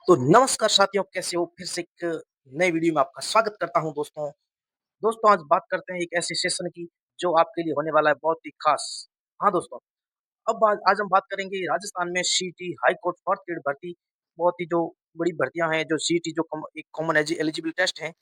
तो नमस्कार साथियों, कैसे हो? फिर से एक नई वीडियो में आपका स्वागत करता हूँ दोस्तों। दोस्तों, आज बात करते हैं एक ऐसे सेशन की जो आपके लिए होने वाला है बहुत ही खास। हाँ दोस्तों, अब आज हम बात करेंगे राजस्थान में CET high court fourth grade भर्ती, बहुत ही जो बड़ी भर्तियाँ हैं, जो सीईटी जो एक कॉमन एलिजिबल टेस्ट है,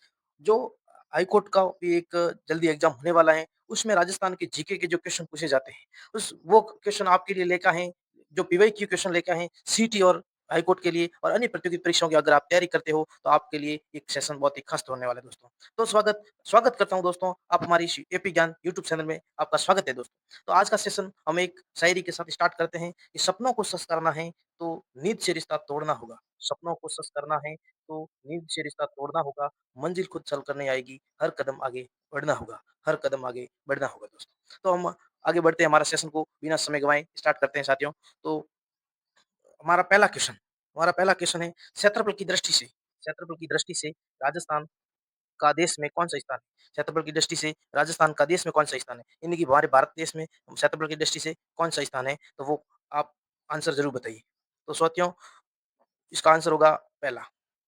जो हाई कोर्ट का भी एक जल्दी एग्ज़ाम होने वाला है, उसमें राजस्थान के जीके के जो क्वेश्चन पूछे जाते हैं, उस वो क्वेश्चन आपके लिए लेकर आए हैं, जो पीवाईक्यू क्वेश्चन लेकर आए हैं सीईटी और हाई कोर्ट के लिए और अन्य प्रतियोगी परीक्षाओं की अगर आप तैयारी करते हो, तो आपके लिए एक सेशन बहुत ही खास होने वाला है दोस्तों। तो स्वागत स्वागत करता हूँ दोस्तों, आप हमारी इस एपी ज्ञान यूट्यूब चैनल में आपका स्वागत है दोस्तों। तो आज का सेशन हम एक शायरी के साथ स्टार्ट करते हैं कि सपनों को सच करना है तो नींद से रिश्ता तोड़ना होगा। सपनों को सच करना है तो नींद से रिश्ता तोड़ना होगा। मंजिल खुद चल कर नहीं आएगी, हर कदम आगे बढ़ना होगा, हर कदम आगे बढ़ना होगा दोस्तों। तो हम आगे बढ़ते हैं, हमारा सेशन को बिना समय गँवाए स्टार्ट करते हैं साथियों। तो हमारा पहला क्वेश्चन हमारा पहला क्वेश्चन है, क्षेत्रफल की दृष्टि से राजस्थान का देश में कौन-सा स्थान है? क्षेत्रफल की दृष्टि से राजस्थान का देश में कौन-सा स्थान है? यानी कि हमारे भारत देश में क्षेत्रफल की दृष्टि से कौन-सा स्थान है? तो वो आप आंसर ज़रूर बताइए। तो साथियों, इसका आंसर होगा पहला,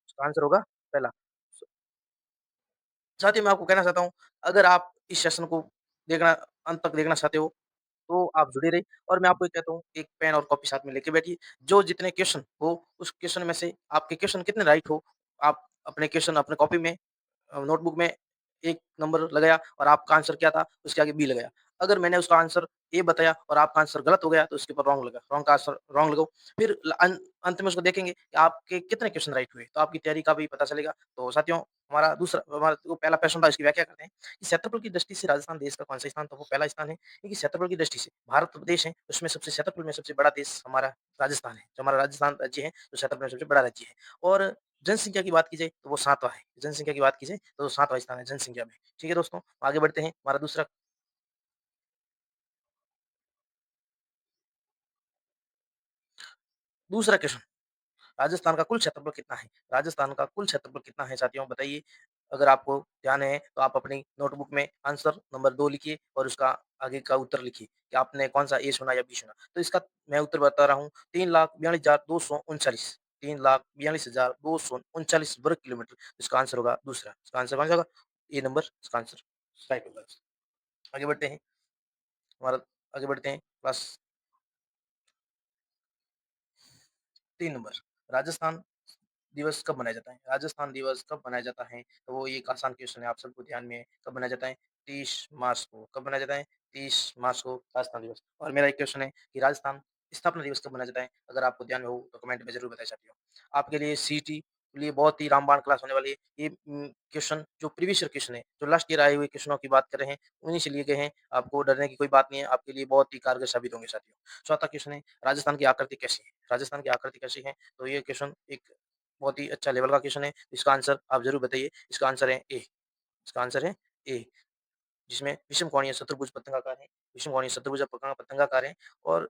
इसका आंसर होगा पहला। साथियों, मैं आपको कहना चाहता हूँ, अगर आप इस सेशन को देखना अंत तक देखना चाहते हो, तो आप जुड़े रहिए और मैं आपको ये कहता हूँ, एक पेन और कॉपी साथ में लेके बैठिए। जो जितने क्वेश्चन हो, उस क्वेश्चन में से आपके क्वेश्चन कितने राइट हो, आप अपने क्वेश्चन अपने कॉपी में नोटबुक में 1 नंबर लगाया और आपका आंसर क्या था, उसके आगे बी लगाया। अगर मैंने उसका आंसर ए बताया और आपका आंसर गलत हो गया, तो उसके ऊपर रॉन्ग का आंसर रॉन्ग लगाओ। फिर अंत में उसको देखेंगे कि आपके कितने क्वेश्चन राइट हुए, तो आपकी तैयारी का भी पता चलेगा। तो साथियों, हमारा जो पहला प्रश्न था, इसकी व्याख्या करते हैं कि क्षेत्रफल की दृष्टि से राजस्थान देश का कौन-सा स्थान? तो वो पहला स्थान है, क्योंकि क्षेत्रफल की दृष्टि से भारत देश है, उसमें सबसे क्षेत्रफल में सबसे बड़ा देश हमारा राजस्थान है। जो हमारा राजस्थान राज्य है, जो क्षेत्रफल में सबसे बड़ा राज्य है और जनसंख्या की बात की जाए तो वो 7वाँ है। जनसंख्या की बात की जाए तो वो 7वाँ स्थान है जनसंख्या में। ठीक है दोस्तों, आगे बढ़ते हैं। हमारा दूसरा क्वेश्चन, राजस्थान का कुल क्षेत्रफल कितना है? राजस्थान का कुल क्षेत्रफल कितना है साथियों, बताइए? अगर आपको ध्यान है तो आप अपनी नोटबुक में आंसर नंबर 2 लिखिए और उसका आगे का उत्तर लिखिए कि आपने कौन-सा ए चुना या बी चुना। तो इसका मैं उत्तर बता रहा हूँ, 3,42,239, 3,42,239 वर्ग किलोमीटर। इसका आंसर होगा दूसरा। इसका आंसर कौन-सा होगा? ए नंबर इसका आंसर राइट होगा। आगे बढ़ते हैं, हमारा आगे बढ़ते हैं क्लास 3 नंबर, राजस्थान दिवस कब मनाया जाता है? राजस्थान दिवस कब मनाया जाता है? तो वो एक आसान क्वेश्चन है, आप सबको ध्यान में है। कब मनाया जाता है? 30 मार्च को। कब मनाया जाता है? 30 मार्च को राजस्थान दिवस। और मेरा एक क्वेश्चन है कि राजस्थान स्थापना दिवस कब मनाया जाता है? अगर आपको ध्यान में हो तो कमेंट में ज़रूर बताएँ साथियों। आपके लिए सीईटी के लिए बहुत ही रामबाण क्लास होने वाली है। ये क्वेश्चन जो प्रीवियस ईयर क्वेश्चन है, जो लास्ट ईयर आए हुए क्वेश्चनों की बात कर रहे हैं, उन्हीं से लिए गए हैं। आपको डरने की कोई बात नहीं है, आपके लिए बहुत ही कारगर साबित होंगे साथियों। चौथा क्वेश्चन है, राजस्थान की आकृति कैसी है? राजस्थान की आकृति कैसी है? तो ये क्वेश्चन एक बहुत ही अच्छा लेवल का क्वेश्चन है। इसका आंसर आप ज़रूर बताइए। इसका आंसर है ए। इसका आंसर है ए, जिसमें विषमकोणीय चतुर्भुज पतंगाकार है। विषमकोणीय चतुर्भुज पतंगाकार है और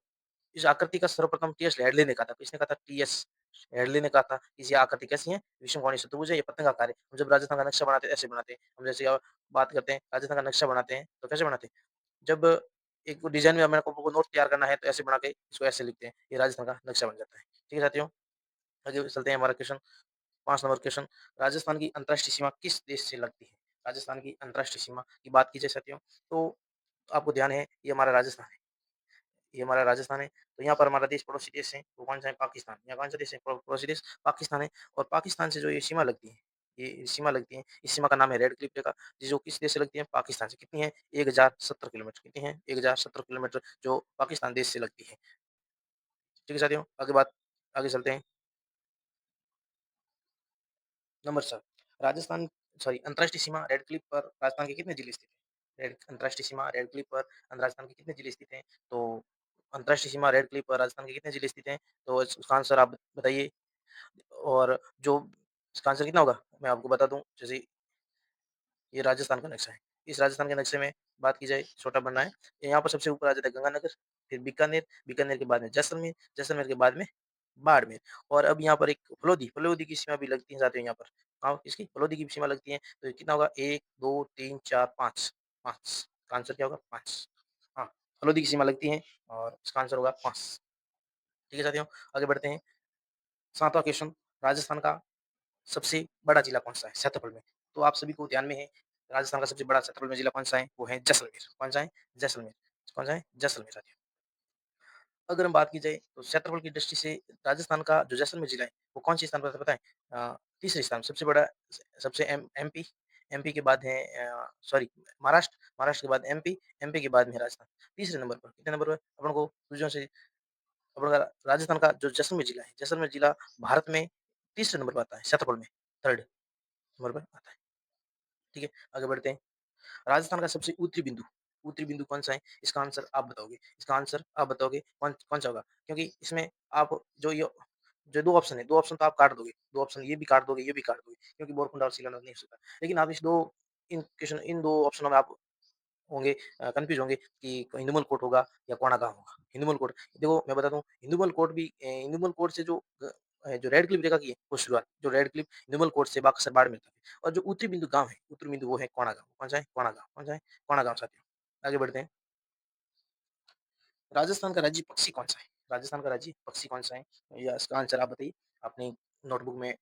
इस आकृति का सर्वप्रथम टीएस हेडले ने कहा था। किसने कहा था? टीएस हेडले ने कहा था कि ये आकृति कैसी है? विषमकोणीय चतुर्भुज है, ये पतंगाकार है। हम जब राजस्थान का नक्शा बनाते हैं, ऐसे बनाते हैं। हम जैसे बात करते हैं, राजस्थान का नक्शा बनाते हैं, तो कैसे बनाते हैं? जब एक डिज़ाइन में हमें को नोट तैयार करना है, तो ऐसे बना के इसको ऐसे लिखते हैं। ये राजस्थान का नक्शा बन जाता है। ठीक है साथियों? आगे चलते हैं, हमारा क्वेश्चन 5 नंबर क्वेश्चन, राजस्थान की अंतर्राष्ट्रीय सीमा किस देश से लगती है? राजस्थान की अंतर्राष्ट्रीय सीमा की बात की जाए साथियों, तो आपको ध्यान है ये हमारा राजस्थान है। ये हमारा राजस्थान है, तो यहाँ पर हमारा देश पड़ोसी देश है, वो कौन-सा है? पाकिस्तान। यहाँ कौन-सा देश है? पड़ोसी देश पाकिस्तान है और पाकिस्तान से जो ये सीमा लगती है, ये सीमा लगती है, इस सीमा का नाम है रेड क्लिफ रेखा, जो किस देश से लगती है? पाकिस्तान से। कितनी है? 1070 किलोमीटर। कितनी है? 1070 किलोमीटर जो पाकिस्तान देश से लगती है। ठीक है साथियों, आगे चलते हैं। नंबर 7, राजस्थान सॉरी अंतर्राष्ट्रीय सीमा रेड क्लिफ पर राजस्थान के कितने जिले स्थित हैं? रेड अंतर्राष्ट्रीय सीमा रेड क्लिफ पर राजस्थान के कितने जिले स्थित हैं? तो अंतर्राष्ट्रीय सीमा रेड क्लिफ पर राजस्थान के कितने जिले स्थित हैं? तो इसका आंसर आप बताइए और जो इसका आंसर कितना होगा? मैं आपको बता दूँ, जैसे ये राजस्थान का नक्शा है। इस राजस्थान के नक्शे में बात की जाए, छोटा बनना है। यहाँ पर सबसे ऊपर आ जाता है गंगानगर, फिर बीकानेर, बीकानेर के बाद में जैसलमेर, जैसलमेर के बाद में बाड़मेर और अब यहाँ पर एक फलोदी, फलोदी की सीमा भी लगती है साथियों यहाँ पर। हाँ, किसकी? फलोदी की सीमा लगती है। तो ये कितना होगा? 1, 2, 3, 4, 5, 5 का आंसर क्या होगा? 5। हाँ, फलोदी की सीमा लगती है और इसका आंसर होगा 5। ठीक है साथियों, आगे बढ़ते हैं। 7वाँ क्वेश्चन, राजस्थान का सबसे बड़ा जिला कौन-सा है क्षेत्रफल में? तो आप सभी को ध्यान में है, राजस्थान का सबसे बड़ा क्षेत्रफल में जिला कौन-सा है? वो है जैसलमेर। कौन-सा है? जैसलमेर। कौन-सा है? जैसलमेर साथियों। अगर हम बात की जाए तो क्षेत्रफल की दृष्टि से राजस्थान का जो जैसलमेर जिला है, वो कौन-से स्थान पर आता है पता है? तीसरे स्थान सबसे बड़ा सबसे एमपी, एमपी के बाद है सॉरी महाराष्ट्र, महाराष्ट्र के बाद एमपी, एमपी के बाद में है राजस्थान। तीसरे नंबर पर, कितने नंबर पर? अपन को सूझों से अपन का राजस्थान का जो जैसलमेर जिला है, जैसलमेर जिला भारत में तीसरे नंबर पर आता है क्षेत्रफल में, 3rd नंबर पर आता है। ठीक है, आगे बढ़ते हैं। राजस्थान का सबसे उत्तरी बिंदु कौन-सा है? इसका आंसर आप बताओगे। इसका आंसर आप बताओगे कौन-सा होगा? क्योंकि इसमें आप जो 2 ऑप्शन है, 2 ऑप्शन तो आप काट दोगे। 2 ऑप्शन ये भी काट दोगे, ये भी काट दोगे क्योंकि बोरकुंडा और सीलामढ़ी नहीं हो सकता। लेकिन आप इन 2 ऑप्शनों में आप होंगे कन्फ्यूज़ होंगे कि हिंदुमल कोट होगा या कोणार्क होगा। हिंदुमल कोट देखो मैं बताता हूँ हिंदुमल कोट से जो रेड क्लिफ रेखा की है वो शुरुआत जो रेड क्लिफ हिंदुमल कोट से बक्सर बाड़मेर तक है और जो उत्तरी बिंदु गाँव है, उत्तरी बिंदु वो है कोणा गाँव। कौन-सा है? कोणा गाँव। कौन-सा है? कोणा गाँव साथियों। आगे बढ़ते हैं। राजस्थान का राज्य पक्षी कौन-सा है? राजस्थान का राज्य पक्षी कौन-सा है? या इसका आंसर आप बताइए। अपनी नोटबुक में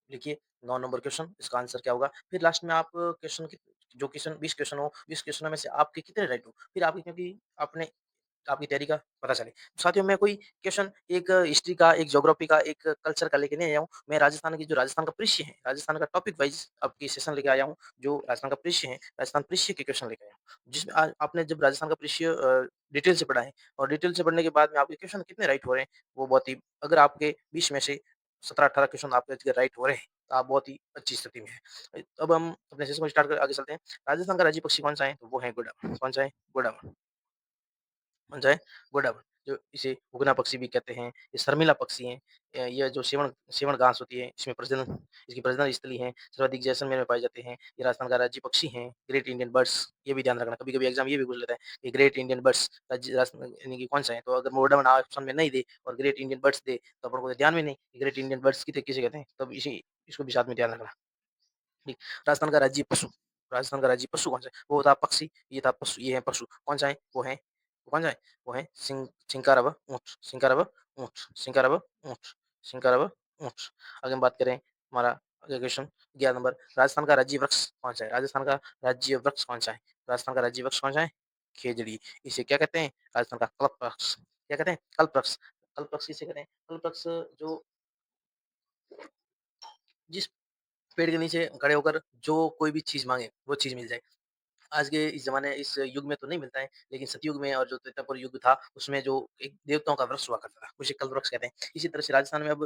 लिखिए 9 नंबर क्वेश्चन इसका आंसर क्या होगा? फिर लास्ट में आप क्वेश्चन 20 क्वेश्चन हो, 20 क्वेश्चनों में से आपके कितने राइट हो? फिर आपकी क्योंकि आपने आपकी तैयारी का पता चले। साथियों मैं कोई क्वेश्चन एक हिस्ट्री का, एक ज्योग्राफी का, एक कल्चर का लेके नहीं आया हूँ। मैं राजस्थान का परिदृश्य है, राजस्थान का टॉपिक वाइज़ आपकी सेशन लेके आया हूँ, जो राजस्थान का परिदृश्य है, राजस्थान परिदृश्य के क्वेश्चन लेके आया हूँ। जिसमें आपने जब राजस्थान का परिदृश्य डिटेल से पढ़ा है और डिटेल से पढ़ने के बाद में आपके क्वेश्चन कितने राइट हो रहे हैं, वो बहुत ही अगर आपके 20 में से 17-18 क्वेश्चन आपके अगर राइट हो रहे हैं, तो आप बहुत ही अच्छी स्थिति में हैं। अब हम अपने सेशन को स्टार्ट कर आगे चलते हैं। राजस्थान का राज्य पक्षी कौन-सा है? तो वो है गोडावण। कौन-सा है? गोडावण। कौन-सा है? गोडावण, जो इसे उगना पक्षी भी कहते हैं, ये शर्मिला पक्षी हैं। ये जो सेवण सेवण घास होती है, इसकी प्रजनन स्थली है, सर्वाधिक जैसलमेर में पाए जाते हैं। ये राजस्थान का राज्य पक्षी हैं, ग्रेट इंडियन बर्ड्स, ये भी ध्यान रखना। कभी-कभी एग्ज़ाम ये भी पूछ लेता है कि ग्रेट इंडियन बर्ड्स राज्य राजस्थान यानी कि कौन-सा है? तो अगर गोडावण ऑप्शन में नहीं दे और ग्रेट इंडियन बर्ड्स दे, तो अपन को ध्यान में नहीं, ग्रेट इंडियन बर्ड्स किसे कहते हैं? तब इसको भी साथ में ध्यान रखना। ठीक, राजस्थान का राज्य पशु कौन-सा है? वो था पक्षी, ये था पशु, ये है पशु। कौन-सा है? वो कौन-सा है? वो है शिंकारा व ऊँट, शिंकारा व ऊँट, शिंकारा व ऊँट, शिंकारा व ऊँट। आगे हम बात करें हमारा अगला क्वेश्चन 11 नंबर राजस्थान का राज्य वृक्ष कौन-सा है? राजस्थान का राज्य वृक्ष कौन-सा है? राजस्थान का राज्य वृक्ष कौन-सा है? खेजड़ी। इसे क्या कहते हैं? राजस्थान का कल्पवृक्ष। क्या कहते हैं? कल्पवृक्ष। कल्पवृक्ष किसे कहते हैं? कल्पवृक्ष जो जिस पेड़ के नीचे खड़े होकर जो कोई भी चीज़ माँगे, वो चीज़ मिल जाए। आज के इस ज़माने इस युग में तो नहीं मिलता है, लेकिन सतयुग में और जो त्रेतापुर युग था, उसमें जो एक देवताओं का वृक्ष हुआ करता था, उसे कल्पवृक्ष कहते हैं। इसी तरह से राजस्थान में अब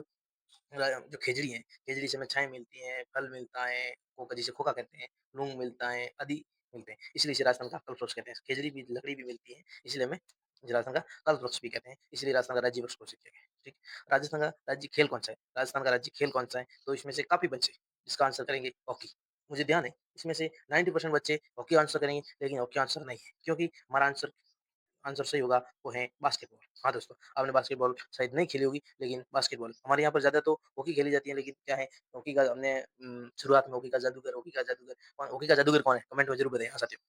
जो खेजड़ी है, खेजड़ी से हमें छाएँ मिलती हैं, फल मिलता है, खोखा जिसे खोखा कहते हैं, मूँग मिलता है, आदि मिलते हैं। इसलिए इसे राजस्थान का कल्पवृक्ष कहते हैं। खेजड़ी भी लकड़ी भी मिलती है, इसलिए हमें इसे राजस्थान का कल्पवृक्ष भी कहते हैं। इसलिए राजस्थान का राज्य वृक्ष घोषित किया गया है। ठीक। राजस्थान का राज्य खेल कौन-सा है? राजस्थान का राज्य खेल कौन-सा है? तो इसमें से काफ़ी बच्चे इसका आंसर करेंगे हॉकी। मुझे ध्यान है, इसमें से 90% बच्चे हॉकी आंसर करेंगे, लेकिन हॉकी आंसर नहीं है, क्योंकि हमारा आंसर आंसर सही होगा वो है बास्केटबॉल। हाँ दोस्तों, आपने बास्केटबॉल शायद नहीं खेली होगी लेकिन बास्केटबॉल हमारे यहाँ पर ज़्यादा तो हॉकी खेली जाती है लेकिन क्या है हॉकी का हमने शुरुआत में हॉकी का जादूगर कौन है? कमेंट में ज़रूर बताइए हाँ साथियों।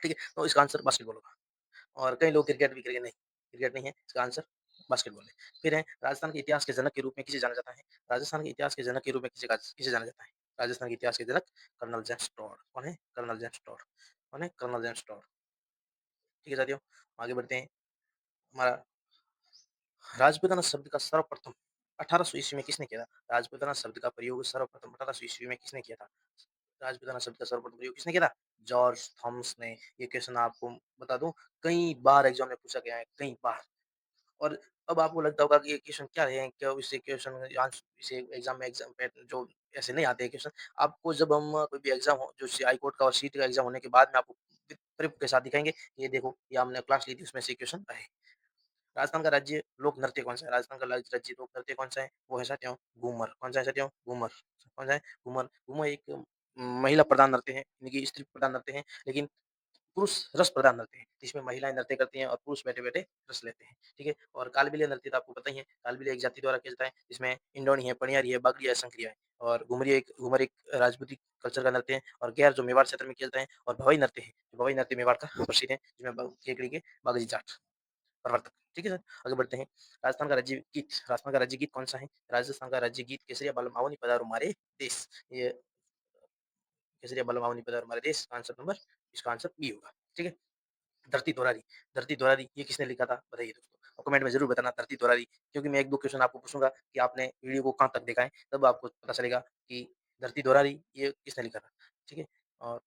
ठीक है, तो इसका आंसर बास्केटबॉल होगा और कई लोग क्रिकेट भी करेंगे नहीं, क्रिकेट नहीं है, इसका आंसर बास्केटबॉल है। फिर है राजस्थान के इतिहास के जनक के रूप में किसे जाना जाता है? राजस्थान के इतिहास के जनक के रूप में किसे जाना जाता है? राजस्थान के इतिहास के जनक कर्नल जेम्स टॉड। कौन है? Colonel James Tod. कौन है? Colonel James Tod. ठीक है साथियों, आगे बढ़ते हैं। हमारा राजपूताना शब्द का सर्वप्रथम 1800 ईस्वी में किसने किया था? राजपूताना शब्द का प्रयोग सर्वप्रथम 1800 ईस्वी में किसने किया था? राजपूताना शब्द का सर्वप्रथम प्रयोग किसने किया था? जॉर्ज थॉमस ने। ये क्वेश्चन आपको बता दूं कई बार एग्जाम में पूछा गया है, कई बार। और अब आपको लगता होगा कि ये क्वेश्चन क्या है? क्या इसे क्वेश्चन आंस इसे एग्जाम में एग्जाम पे जो ऐसे नहीं आते हैं क्वेश्चन। आपको जब हम कोई भी एग्जाम हो जो हाई कोर्ट का और सीट का एग्जाम होने के बाद में आपको प्रूफ के साथ दिखाएंगे, ये देखो ये हमने क्लास ली थी उसमें से क्वेश्चन आए। राजस्थान का राज्य लोक नृत्य कौन-सा है? राजस्थान का राज्य लोक नृत्य कौन-सा है? वो है साथियों घूमर। कौन-सा है साथियों? घूमर। कौन-सा है? घूमर। घूमर एक महिला प्रधान नृत्य है, यानी कि स्त्री प्रधान नृत्य है, लेकिन पुरुष रस प्रधान नृत्य है। जिसमें महिलाएँ नृत्य करती हैं और पुरुष बैठे-बैठे रस लेते हैं। ठीक है? और कालबेलिया नृत्य तो आपको पता ही है, कालबेलिया एक जाति द्वारा किया जाता है, जिसमें इंडोनी है, पनियारी है, बागड़ी है, संक्रिया है और घूमर एक राजपूती कल्चर का नृत्य है और गैर जो मेवाड़ क्षेत्र में किया जाता है और भवाई नृत्य है। भवाई नृत्य मेवाड़ का प्रसिद्ध है, जिसमें केकड़ी के बागड़ी जाट। प्रवर्तक। ठीक है सर? आगे बढ़ते हैं। राजस्थान का राज्य गीत कौन-सा है? राजस्थान का राज्य गीत केसरिया बलमाओ पधारो हमारे देश। ये केसरिया बलमाओ पधारो हमारे देश का आंसर नंबर इसका आंसर बी होगा। ठीक है? धरती धोरारी, धरती धोरारी ये किसने लिखा था? बताइए दोस्तों। और कमेंट में ज़रूर बताना धरती धोरारी, क्योंकि मैं 1-2 क्वेश्चन आपको पूछूँगा कि आपने वीडियो को कहाँ तक देखा है, तब आपको पता चलेगा कि धरती धोरारी ये किसने लिखा था। ठीक है? और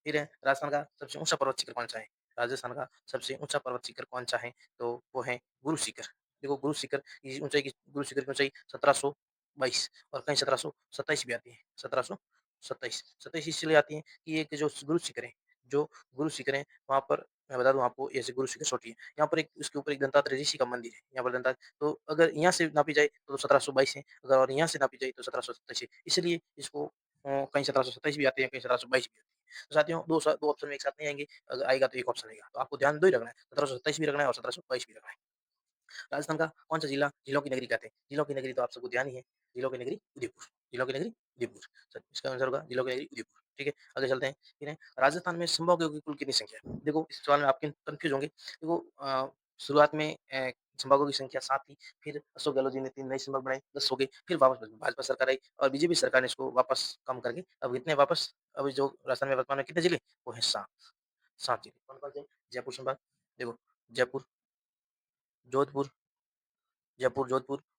फिर है राजस्थान का सबसे ऊँचा पर्वत शिखर कौन-सा है? राजस्थान का सबसे ऊँचा पर्वत शिखर कौन-सा है? तो वो है गुरु शिखर। देखो गुरु शिखर की ऊँचाई की गुरु शिखर की ऊँचाई 1722 और कहीं 1727 भी आती है। 1727 इसलिए आती है कि एक जो गुरु शिखर है, जो गुरु शिखर है वहाँ पर मैं बता दूँ आपको ऐसे गुरु शिखर छोटी है। यहाँ पर एक उसके ऊपर एक दंतात्रेय ऋषि का मंदिर है। यहाँ पर तो अगर यहाँ से नापी जाए तो 1722 है, अगर और यहाँ से नापी जाए तो 1727 है। इसलिए इसको कहीं 1727 भी आते हैं, कहीं 1722 भी आते हैं। तो साथियों 2 ऑप्शन में एक साथ नहीं आएँगे, अगर आएगा तो एक ऑप्शन आएगा। तो आपको ध्यान 2 ही रखना है, 1727 भी रखना है और 1722 भी रखना है। राजस्थान का कौन-सा जिला झीलों की नगरी कहते हैं? झीलों की नगरी तो आप सबको ध्यान ही है। झीलों की नगरी उदयपुर, झीलों की नगरी उदयपुर। सर इसका आंसर होगा झीलों की नगरी उदयपुर। ठीक है, आगे चलते हैं। फिर है राजस्थान में संभागों की कुल कितनी संख्या है? देखो इस सवाल में आप कन्फ्यूज़ होंगे। देखो शुरुआत में संभागों की संख्या 7 थी, फिर अशोक गहलोत जी ने 3 नए संभाग बनाए, 10 हो गए, फिर वापस भाजपा सरकार आई और बीजेपी सरकार ने इसको वापस कम करके अब इतने वापस अभी जो राजस्थान में वर्तमान में कितने जिले? वो हैं 7, 7 जिले। कौन-कौन से? जयपुर संभाग, देखो जयपुर, जोधपुर,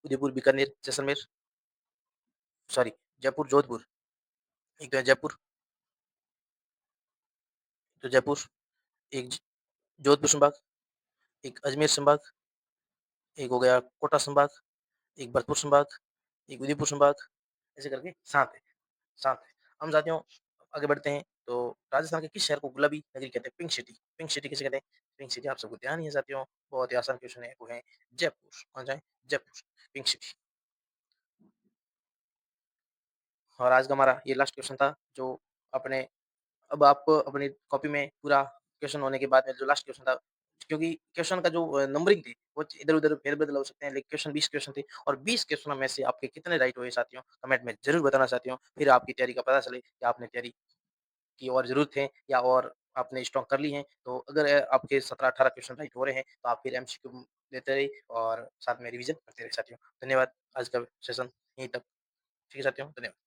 उदयपुर, बीकानेर, जैसलमेर, सॉरी जयपुर, जोधपुर, एक तो है जयपुर, तो जयपुर, एक जोधपुर संभाग, एक अजमेर संभाग, एक हो गया कोटा संभाग, एक भरतपुर संभाग, एक उदयपुर संभाग, ऐसे करके 7 है, 7 है। हम साथियों आगे बढ़ते हैं, तो राजस्थान के किस शहर को गुलाबी नगरी कहते हैं? पिंक सिटी किसे कहते हैं? पिंक सिटी आप सबको ध्यान ही है साथियों, बहुत ही आसान क्वेश्चन है, वो है जयपुर। कौन-सा है? Jaipur, pink city. और आज का हमारा ये लास्ट क्वेश्चन था, जो अपने अब आप अपनी कॉपी में पूरा क्वेश्चन होने के बाद में जो लास्ट क्वेश्चन था, क्योंकि क्वेश्चन का जो नंबरिंग थी, वो इधर-उधर फेर-बदल हो सकते हैं, लेकिन क्वेश्चन 20 क्वेश्चन थे और 20 क्वेश्चनों में से आपके कितने राइट हुए साथियों, कमेंट में ज़रूर बताना साथियों। फिर आपकी तैयारी का पता चले कि आपने तैयारी की और ज़रूरत है या और आपने स्ट्रॉन्ग कर ली है। तो अगर आपके 17-18 क्वेश्चन राइट हो रहे हैं, तो आप फिर एमसीक्यू देते रहिए और साथ में रिवीजन करते रहिए साथियों। धन्यवाद, आज का सेशन यहीं तक। ठीक है साथियों, धन्यवाद।